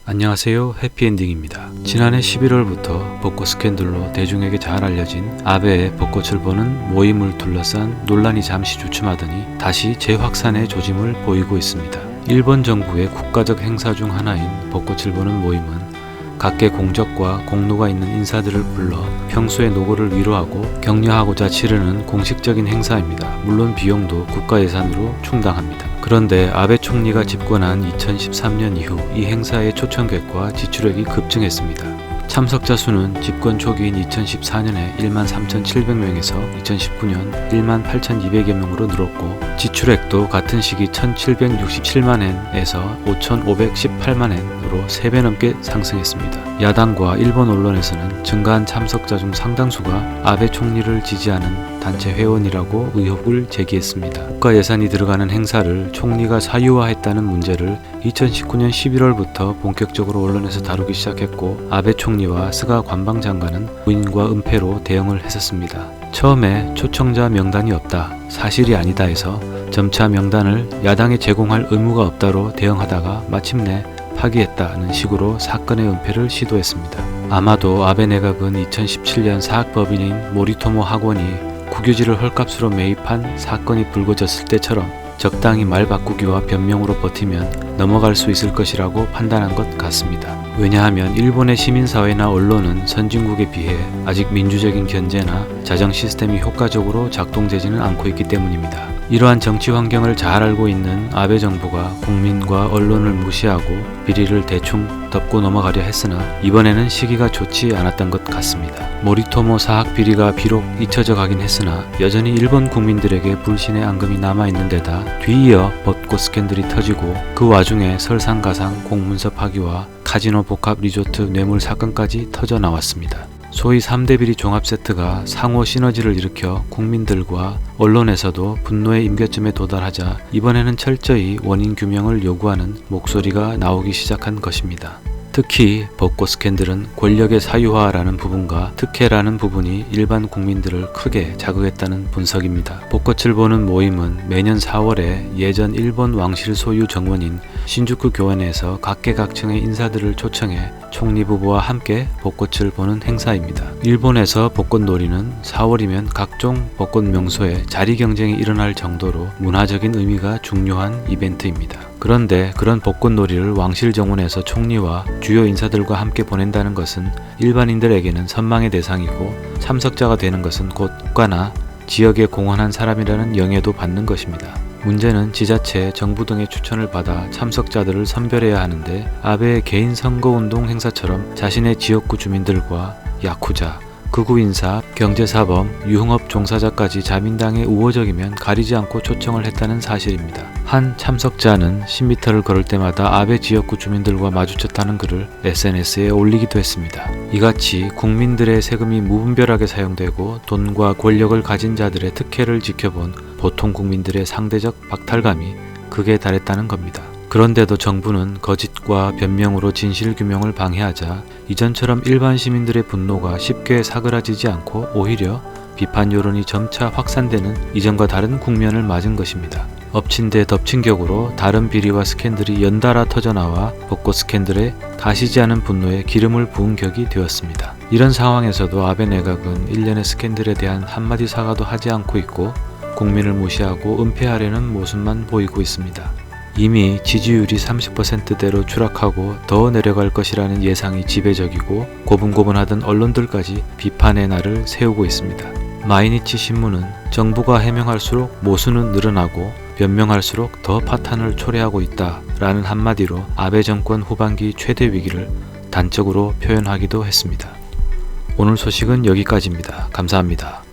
안녕하세요, 해피엔딩입니다. 지난해 11월부터 벚꽃 스캔들로 대중에게 잘 알려진 아베의 벚꽃을 보는 모임을 둘러싼 논란이 잠시 주춤하더니 다시 재확산의 조짐을 보이고 있습니다. 일본 정부의 국가적 행사 중 하나인 벚꽃을 보는 모임은 각계 공적과 공로가 있는 인사들을 불러 평소의 노고를 위로하고 격려하고자 치르는 공식적인 행사입니다. 물론 비용도 국가 예산으로 충당합니다. 그런데 아베 총리가 집권한 2013년 이후 이 행사의 초청객과 지출액이 급증했습니다. 참석자 수는 집권 초기인 2014년에 13,700명에서 2019년 18,200여 명으로 늘었고 지출액도 같은 시기 1,767만엔에서 5,518만엔으로 3배 넘게 상승했습니다. 야당과 일본 언론에서는 증가한 참석자 중 상당수가 아베 총리를 지지하는 단체 회원이라고 의혹을 제기했습니다. 국가 예산이 들어가는 행사를 총리가 사유화했다는 문제를 2019년 11월부터 본격적으로 언론에서 다루기 시작했고 아베 총리와 스가 관방장관은 부인과 은폐로 대응을 했었습니다. 처음에 초청자 명단이 없다, 사실이 아니다 해서 점차 명단을 야당에 제공할 의무가 없다로 대응하다가 마침내 파기했다는 식으로 사건의 은폐를 시도했습니다. 아마도 아베 내각은 2017년 사학법인인 모리토모 학원이 국유지를 헐값으로 매입한 사건이 불거졌을 때처럼 적당히 말 바꾸기와 변명으로 버티면 넘어갈 수 있을 것이라고 판단한 것 같습니다. 왜냐하면 일본의 시민사회나 언론은 선진국에 비해 아직 민주적인 견제나 자정 시스템이 효과적으로 작동되지는 않고 있기 때문입니다. 이러한 정치 환경을 잘 알고 있는 아베 정부가 국민과 언론을 무시하고 비리를 대충 덮고 넘어가려 했으나 이번에는 시기가 좋지 않았던 것 같습니다. 모리토모 사학 비리가 비록 잊혀져 가긴 했으나 여전히 일본 국민들에게 불신의 앙금이 남아있는 데다 뒤이어 벚꽃 스캔들이 터지고 그 와중에 설상가상 공문서 파기와 카지노 복합 리조트 뇌물 사건까지 터져 나왔습니다. 소위 3대 비리 종합 세트가 상호 시너지를 일으켜 국민들과 언론에서도 분노의 임계점에 도달하자 이번에는 철저히 원인 규명을 요구하는 목소리가 나오기 시작한 것입니다. 특히 벚꽃 스캔들은 권력의 사유화라는 부분과 특혜라는 부분이 일반 국민들을 크게 자극했다는 분석입니다. 벚꽃을 보는 모임은 매년 4월에 예전 일본 왕실 소유 정원인 신주쿠 교원에서 각계각층의 인사들을 초청해 총리 부부와 함께 벚꽃을 보는 행사입니다. 일본에서 벚꽃놀이는 4월이면 각종 벚꽃 명소에 자리 경쟁이 일어날 정도로 문화적인 의미가 중요한 이벤트입니다. 그런데 그런 벚꽃놀이를 왕실 정원에서 총리와 주요 인사들과 함께 보낸다는 것은 일반인들에게는 선망의 대상이고 참석자가 되는 것은 곧 국가나 지역에 공헌한 사람이라는 영예도 받는 것입니다. 문제는 지자체, 정부 등의 추천을 받아 참석자들을 선별해야 하는데 아베의 개인 선거운동 행사처럼 자신의 지역구 주민들과 야쿠자, 극우 인사, 경제사범, 유흥업 종사자까지 자민당에 우호적이면 가리지 않고 초청을 했다는 사실입니다. 한 참석자는 10m를 걸을 때마다 아베 지역구 주민들과 마주쳤다는 글을 SNS에 올리기도 했습니다. 이같이 국민들의 세금이 무분별하게 사용되고 돈과 권력을 가진 자들의 특혜를 지켜본 보통 국민들의 상대적 박탈감이 극에 달했다는 겁니다. 그런데도 정부는 거짓과 변명으로 진실규명을 방해하자 이전처럼 일반 시민들의 분노가 쉽게 사그라지지 않고 오히려 비판 여론이 점차 확산되는 이전과 다른 국면을 맞은 것입니다. 엎친 데 덮친 격으로 다른 비리와 스캔들이 연달아 터져나와 벚꽃 스캔들에 가시지 않은 분노에 기름을 부은 격이 되었습니다. 이런 상황에서도 아베 내각은 일련의 스캔들에 대한 한마디 사과도 하지 않고 있고 국민을 무시하고 은폐하려는 모습만 보이고 있습니다. 이미 지지율이 30%대로 추락하고 더 내려갈 것이라는 예상이 지배적이고 고분고분하던 언론들까지 비판의 날을 세우고 있습니다. 마이니치 신문은 정부가 해명할수록 모순은 늘어나고 변명할수록 더 파탄을 초래하고 있다라는 한마디로 아베 정권 후반기 최대 위기를 단적으로 표현하기도 했습니다. 오늘 소식은 여기까지입니다. 감사합니다.